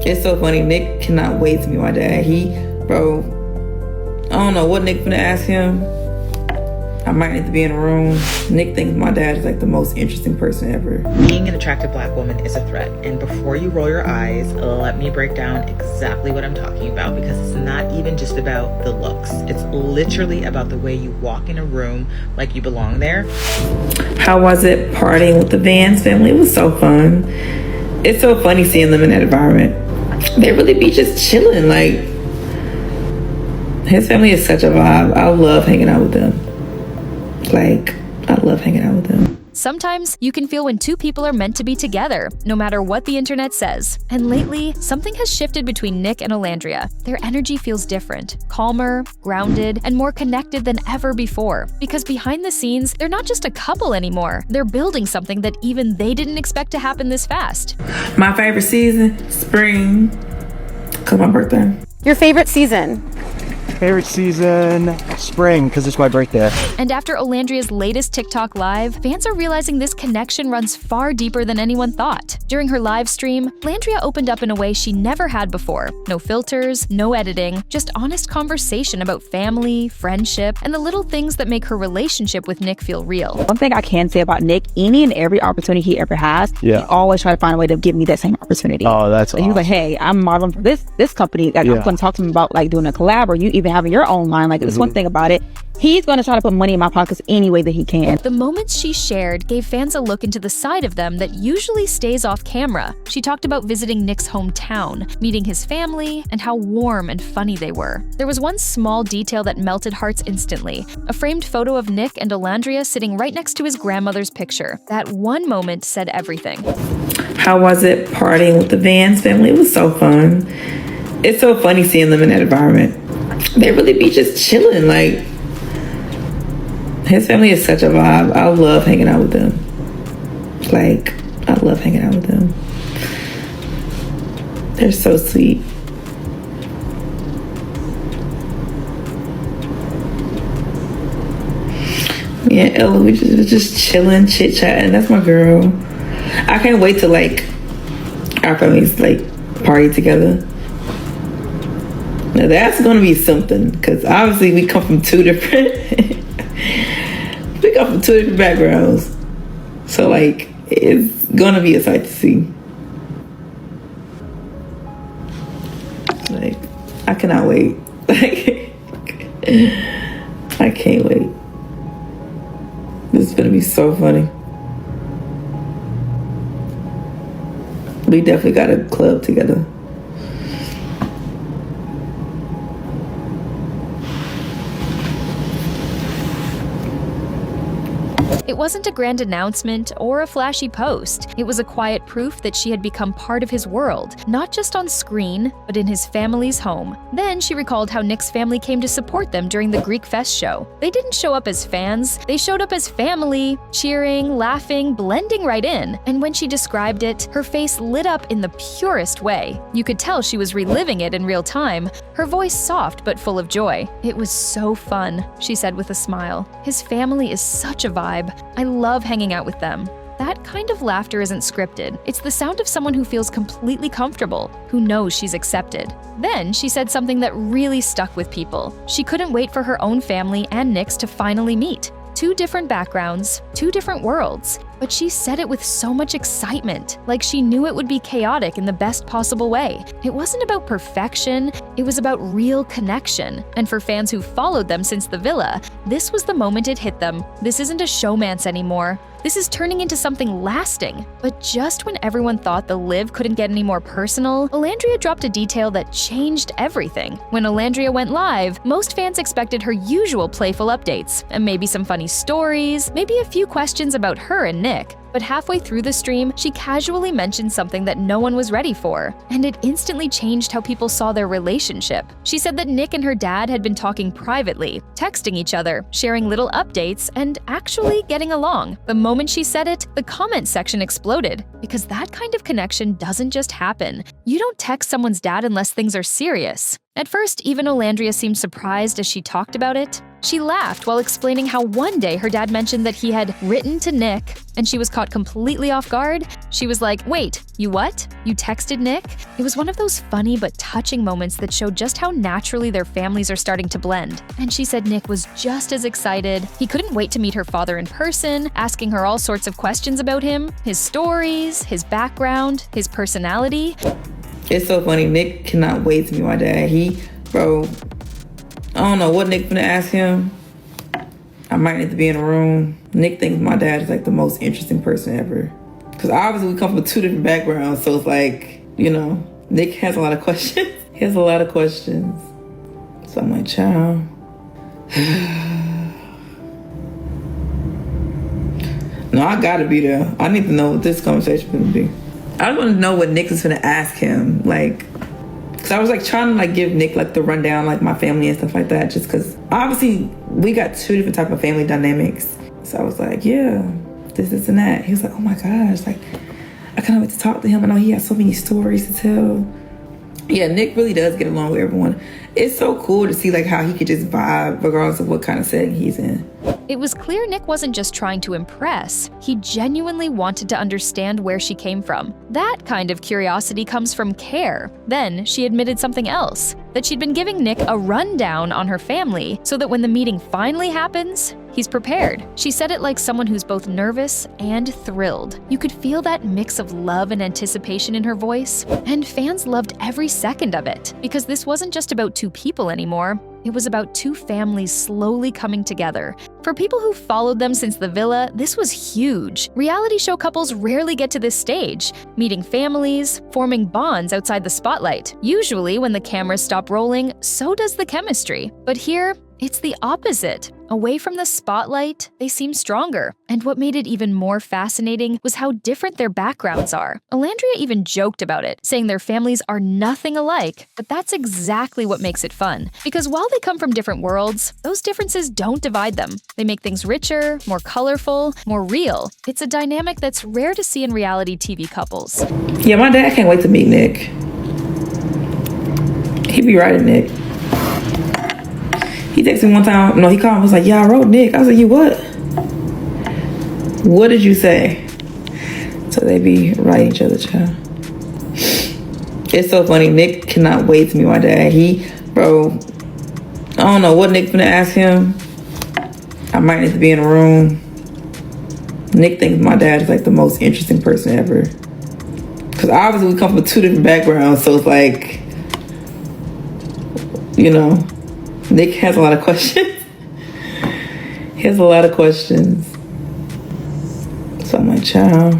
It's so funny. Nick cannot wait to meet my dad. Bro, I don't know what Nick finna ask him. I might need to be in a room. Nick thinks my dad is like the most interesting person ever. Being an attractive black woman is a threat. And before you roll your eyes, let me break down exactly what I'm talking about, because it's not even just about the looks. It's literally about the way you walk in a room like you belong there. How was it partying with the Vans family? It was so fun. It's so funny seeing them in that environment. They really be just chilling. Like, his family is such a vibe. I love hanging out with them. Like, I love hanging out with them. Sometimes you can feel when two people are meant to be together, no matter what the internet says. And lately, something has shifted between Nick and Olandria. Their energy feels different, calmer, grounded, and more connected than ever before. Because behind the scenes, they're not just a couple anymore. They're building something that even they didn't expect to happen this fast. My favorite season, spring, because my birthday. Your favorite season? Favorite season, spring, because it's my birthday. And after Olandria's latest TikTok live, fans are realizing this connection runs far deeper than anyone thought. During her live stream, Olandria opened up in a way she never had before. No filters, no editing, just honest conversation about family, friendship, and the little things that make her relationship with Nick feel real. One thing I can say about Nick, any and every opportunity he ever has, he always try to find a way to give me that same opportunity. Oh, that's awesome. He was like, hey, I'm modeling for this company. I'm going to talk to him about like doing a collab, or you even having your own line. Like, it's one thing about it. He's going to try to put money in my pockets any way that he can. The moments she shared gave fans a look into the side of them that usually stays off camera. She talked about visiting Nick's hometown, meeting his family, and how warm and funny they were. There was one small detail that melted hearts instantly: a framed photo of Nick and Olandria sitting right next to his grandmother's picture. That one moment said everything. How was it partying with the Vans family? It was so fun. It's so funny seeing them in that environment. They really be just chilling. Like, his family is such a vibe. I love hanging out with them. Like, I love hanging out with them. They're so sweet. Me and Ella, we just chilling, chit-chatting. That's my girl. I can't wait to, like, our families, like, party together. Now that's gonna be something, because obviously we come from two different backgrounds. So like, it's gonna be a sight to see. Like, I cannot wait. Like, I can't wait. This is gonna be so funny. We definitely got a club together. It wasn't a grand announcement or a flashy post. It was a quiet proof that she had become part of his world, not just on screen, but in his family's home. Then she recalled how Nick's family came to support them during the Greek Fest show. They didn't show up as fans, they showed up as family, cheering, laughing, blending right in. And when she described it, her face lit up in the purest way. You could tell she was reliving it in real time, her voice soft but full of joy. It was so fun, she said with a smile. His family is such a vibe. I love hanging out with them. That kind of laughter isn't scripted. It's the sound of someone who feels completely comfortable, who knows she's accepted. Then she said something that really stuck with people. She couldn't wait for her own family and Nick's to finally meet. Two different backgrounds, two different worlds. But she said it with so much excitement, like she knew it would be chaotic in the best possible way. It wasn't about perfection, it was about real connection. And for fans who followed them since the villa, this was the moment it hit them. This isn't a showmance anymore. This is turning into something lasting. But just when everyone thought the live couldn't get any more personal, Olandria dropped a detail that changed everything. When Olandria went live, most fans expected her usual playful updates, and maybe some funny stories, maybe a few questions about her and Nick. But halfway through the stream, she casually mentioned something that no one was ready for, and it instantly changed how people saw their relationship. She said that Nick and her dad had been talking privately, texting each other, sharing little updates, and actually getting along. The moment she said it, the comment section exploded, because that kind of connection doesn't just happen. You don't text someone's dad unless things are serious. At first, even Olandria seemed surprised as she talked about it. She laughed while explaining how one day her dad mentioned that he had written to Nick, and she was caught completely off guard. She was like, "Wait, you what? You texted Nick?" It was one of those funny but touching moments that showed just how naturally their families are starting to blend. And she said Nick was just as excited. He couldn't wait to meet her father in person, asking her all sorts of questions about him, his stories, his background, his personality. It's so funny. Nick cannot wait to meet my dad. Bro, I don't know what Nick gonna ask him. I might need to be in a room. Nick thinks my dad is like the most interesting person ever. Because obviously we come from two different backgrounds, so it's like, Nick has a lot of questions. He has a lot of questions. So I'm like, child. No, I gotta be there. I need to know what this conversation is gonna be. I want to know what Nick is gonna ask him. Cause I was trying to give Nick the rundown, my family and stuff like that, just cause obviously we got two different type of family dynamics. So I was like, yeah, this and that. He was like, oh my gosh, I can't wait to talk to him. I know he has so many stories to tell. Yeah, Nick really does get along with everyone. It's so cool to see how he could just vibe regardless of what kind of setting he's in. It was clear Nick wasn't just trying to impress. He genuinely wanted to understand where she came from. That kind of curiosity comes from care. Then she admitted something else, that she'd been giving Nick a rundown on her family so that when the meeting finally happens, he's prepared. She said it like someone who's both nervous and thrilled. You could feel that mix of love and anticipation in her voice, and fans loved every second of it, because this wasn't just about two people anymore. It was about two families slowly coming together. For people who followed them since the villa, this was huge. Reality show couples rarely get to this stage, meeting families, forming bonds outside the spotlight. Usually, when the cameras stop rolling, so does the chemistry. But here, it's the opposite. Away from the spotlight, they seem stronger. And what made it even more fascinating was how different their backgrounds are. Olandria even joked about it, saying their families are nothing alike, but that's exactly what makes it fun. Because while they come from different worlds, those differences don't divide them. They make things richer, more colorful, more real. It's a dynamic that's rare to see in reality TV couples. Yeah, my dad can't wait to meet Nick. He be writing Nick. He texted me one time, he called me, was like, yeah, I wrote Nick. I was like, you what? What did you say? So they be writing each other, child. It's so funny. Nick cannot wait to meet my dad. Bro, I don't know what Nick gonna ask him. I might need to be in a room. Nick thinks my dad is the most interesting person ever. Because obviously we come from two different backgrounds, so it's like, Nick has a lot of questions. He has a lot of questions. So I'm like, child.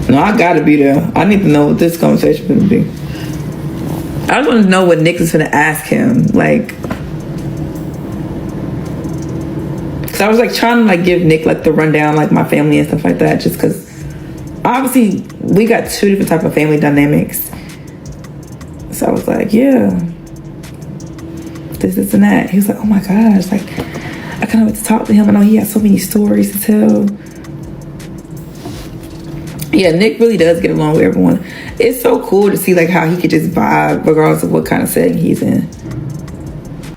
No, I gotta be there. I need to know what this conversation is gonna be. I want to know what Nick is gonna ask him. Cause I was trying to give Nick the rundown, my family and stuff like that, just cause obviously we got two different type of family dynamics. So I was like, yeah, this and that. He was like, oh my gosh, I can't wait to talk to him. I know he has so many stories to tell. Yeah, Nick really does get along with everyone. It's so cool to see how he could just vibe regardless of what kind of setting he's in.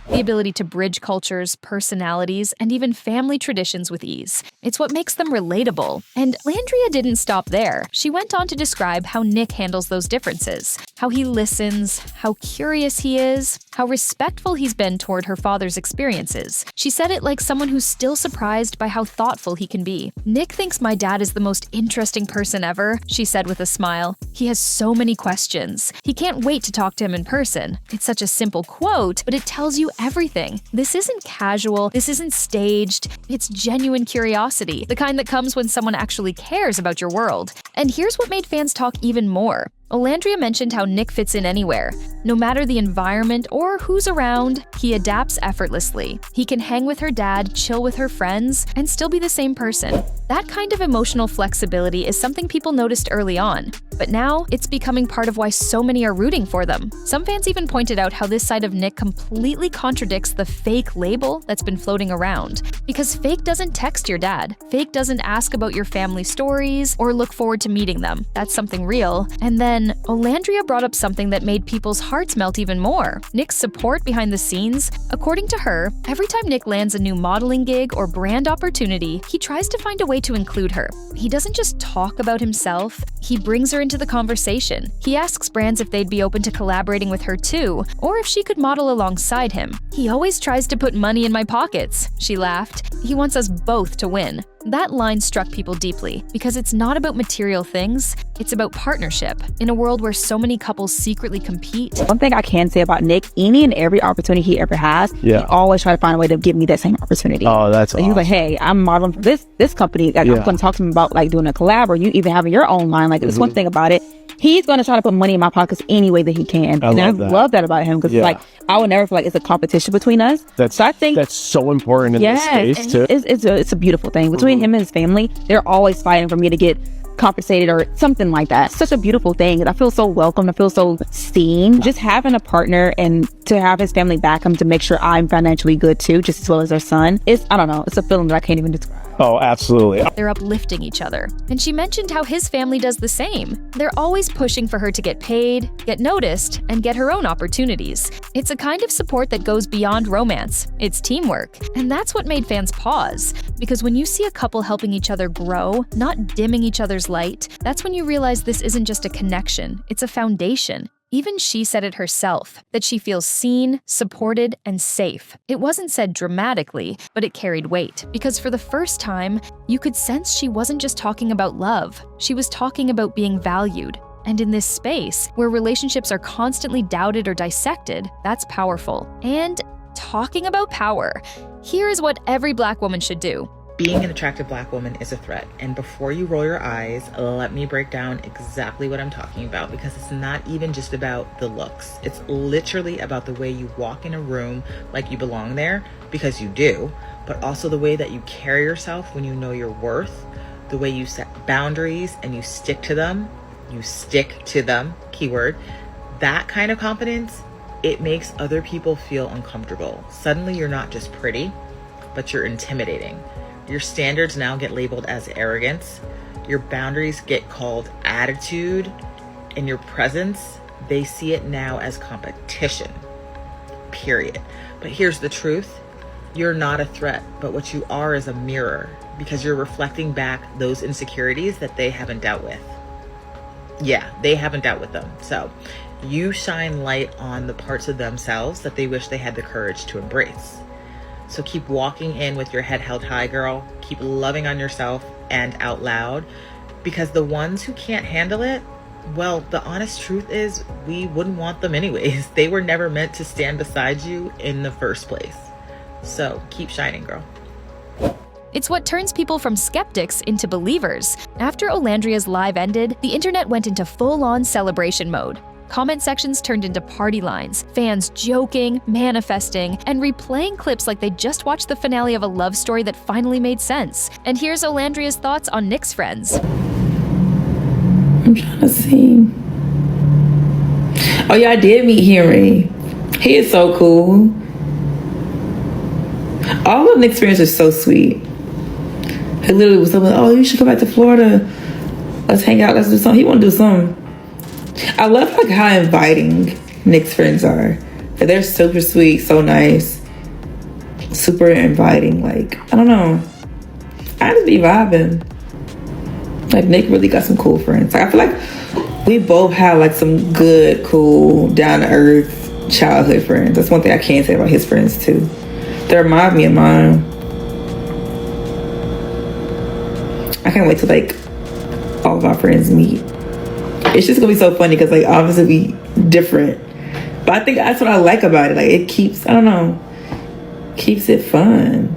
The ability to bridge cultures, personalities, and even family traditions with ease. It's what makes them relatable. And Landria didn't stop there. She went on to describe how Nick handles those differences, how he listens, how curious he is, how respectful he's been toward her father's experiences. She said it like someone who's still surprised by how thoughtful he can be. Nick thinks my dad is the most interesting person ever, she said with a smile. He has so many questions. He can't wait to talk to him in person. It's such a simple quote, but it tells you everything. This isn't casual, this isn't staged, it's genuine curiosity, the kind that comes when someone actually cares about your world. And here's what made fans talk even more. Olandria mentioned how Nick fits in anywhere. No matter the environment or who's around, he adapts effortlessly. He can hang with her dad, chill with her friends, and still be the same person. That kind of emotional flexibility is something people noticed early on, but now it's becoming part of why so many are rooting for them. Some fans even pointed out how this side of Nick completely contradicts the fake label that's been floating around. Because fake doesn't text your dad, fake doesn't ask about your family stories or look forward to meeting them. That's something real. And then Olandria brought up something that made people's hearts melt even more: Nick's support behind the scenes. According to her, every time Nick lands a new modeling gig or brand opportunity, he tries to find a way to include her. He doesn't just talk about himself, he brings her into the conversation. He asks brands if they'd be open to collaborating with her too, or if she could model alongside him. He always tries to put money in my pockets, she laughed. He wants us both to win. That line struck people deeply because it's not about material things, it's about partnership. In a world where so many couples secretly compete. One thing I can say about Nick, any and every opportunity he ever has, he always try to find a way to give me that same opportunity. Oh, that's awesome. He's like, hey, I'm modeling for this company. Like, I'm going to talk to him about like doing a collab or you even having your own line. Like, there's one thing about it. He's going to try to put money in my pockets any way that he can. I love that about him because like, I would never feel like it's a competition between us. So I think that's so important in this space too. It's a beautiful thing. Between him and his family, they're always fighting for me to get compensated or something like that. Such a beautiful thing. I feel so welcome. I feel so seen. Just having a partner and to have his family back him to make sure I'm financially good too, just as well as their son. I don't know. It's a feeling that I can't even describe. Oh, absolutely. They're uplifting each other. And she mentioned how his family does the same. They're always pushing for her to get paid, get noticed, and get her own opportunities. It's a kind of support that goes beyond romance. It's teamwork. And that's what made fans pause. Because when you see a couple helping each other grow, not dimming each other's light, that's when you realize this isn't just a connection, it's a foundation. Even she said it herself, that she feels seen, supported, and safe. It wasn't said dramatically, but it carried weight. Because for the first time, you could sense she wasn't just talking about love. She was talking about being valued. And in this space, where relationships are constantly doubted or dissected, that's powerful. And talking about power, here is what every Black woman should do. Being an attractive Black woman is a threat. And before you roll your eyes, let me break down exactly what I'm talking about, because it's not even just about the looks. It's literally about the way you walk in a room like you belong there, because you do, but also the way that you carry yourself when you know your worth, the way you set boundaries and you stick to them. You stick to them, keyword. That kind of confidence, it makes other people feel uncomfortable. Suddenly you're not just pretty, but you're intimidating. Your standards now get labeled as arrogance. Your boundaries get called attitude. And your presence, they see it now as competition, period. But here's the truth. You're not a threat, but what you are is a mirror, because you're reflecting back those insecurities that they haven't dealt with. Yeah, they haven't dealt with them. So you shine light on the parts of themselves that they wish they had the courage to embrace. So keep walking in with your head held high, girl. Keep loving on yourself and out loud, because the ones who can't handle it, well, the honest truth is we wouldn't want them anyways. They were never meant to stand beside you in the first place. So keep shining, girl. It's what turns people from skeptics into believers. After Olandria's live ended, the internet went into full-on celebration mode. Comment sections turned into party lines, fans joking, manifesting, and replaying clips like they just watched the finale of a love story that finally made sense. And here's Olandria's thoughts on Nick's friends. I'm trying to see. Oh yeah, I did meet Henry. He is so cool. All of Nick's friends are so sweet. He literally was like, oh, you should come back to Florida. Let's hang out, let's do something. He want to do something. I love like how inviting Nick's friends are. They're super sweet, so nice, super inviting. Like, I don't know, I just be vibing. Like, Nick really got some cool friends. Like, I feel like we both have like some good, cool, down to earth childhood friends. That's one thing I can say about his friends too. They remind me of mine. I can't wait to like all of our friends meet. It's just gonna be so funny because like obviously we different, but I think that's what I like about it. Like, it keeps, I don't know, keeps it fun.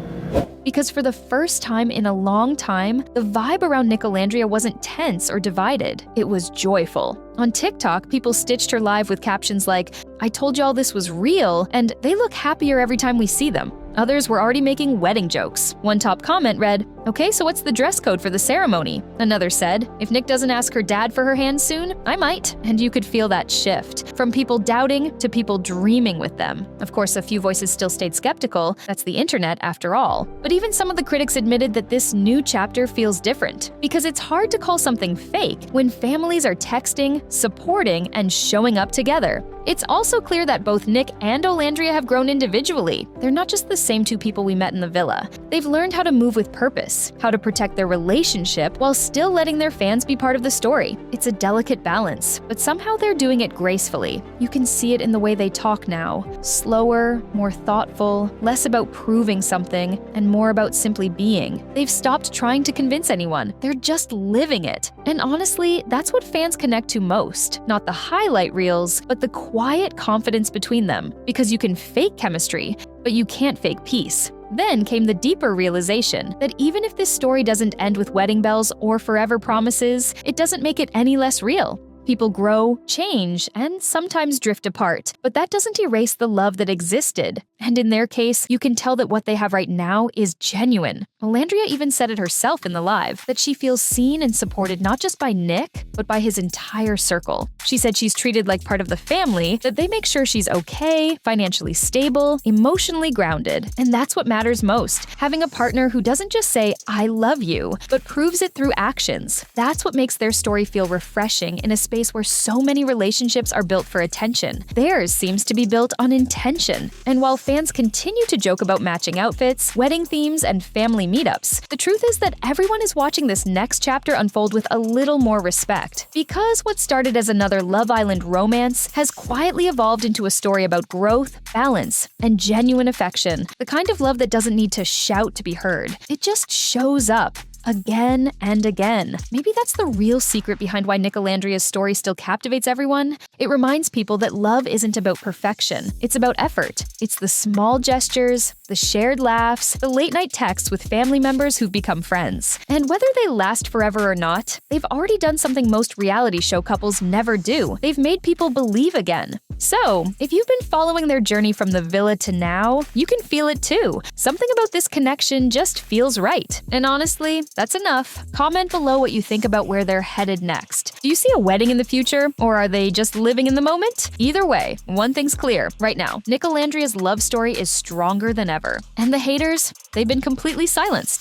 because for the first time in a long time, the vibe around Nicolandria wasn't tense or divided. It was joyful. On TikTok, people stitched her live with captions like, "I told y'all this was real," and "They look happier every time we see them." Others were already making wedding jokes. One top comment read, "Okay, so what's the dress code for the ceremony?" Another said, "If Nick doesn't ask her dad for her hand soon, I might." And you could feel that shift, from people doubting to people dreaming with them. Of course, a few voices still stayed skeptical. That's the internet after all. But even some of the critics admitted that this new chapter feels different, because it's hard to call something fake when families are texting, supporting, and showing up together. It's also clear that both Nick and Olandria have grown individually. They're not just the same two people we met in the villa. They've learned how to move with purpose, how to protect their relationship while still letting their fans be part of the story. It's a delicate balance, but somehow they're doing it gracefully. You can see it in the way they talk now. Slower, more thoughtful, less about proving something, and more about simply being. They've stopped trying to convince anyone. They're just living it. And honestly, that's what fans connect to most. Not the highlight reels, but the quiet confidence between them. Because you can fake chemistry, but you can't fake peace. Then came the deeper realization that even if this story doesn't end with wedding bells or forever promises, it doesn't make it any less real. People grow, change, and sometimes drift apart, but that doesn't erase the love that existed. And in their case, you can tell that what they have right now is genuine. Olandria even said it herself in the live, that she feels seen and supported not just by Nick, but by his entire circle. She said she's treated like part of the family, that they make sure she's okay, financially stable, emotionally grounded. And that's what matters most, having a partner who doesn't just say, "I love you," but proves it through actions. That's what makes their story feel refreshing in a space where so many relationships are built for attention. Theirs seems to be built on intention. And while fans continue to joke about matching outfits, wedding themes, and family meetups, the truth is that everyone is watching this next chapter unfold with a little more respect. Because what started as another Love Island romance has quietly evolved into a story about growth, balance, and genuine affection. The kind of love that doesn't need to shout to be heard. It just shows up. Again and again. Maybe that's the real secret behind why Nicolandria's story still captivates everyone. It reminds people that love isn't about perfection. It's about effort. It's the small gestures, the shared laughs, the late-night texts with family members who've become friends. And whether they last forever or not, they've already done something most reality show couples never do. They've made people believe again. So, if you've been following their journey from the villa to now, you can feel it too. Something about this connection just feels right. And honestly, that's enough. Comment below what you think about where they're headed next. Do you see a wedding in the future, or are they just living in the moment? Either way, one thing's clear right now. Nicolandria's love story is stronger than ever. And the haters, they've been completely silenced.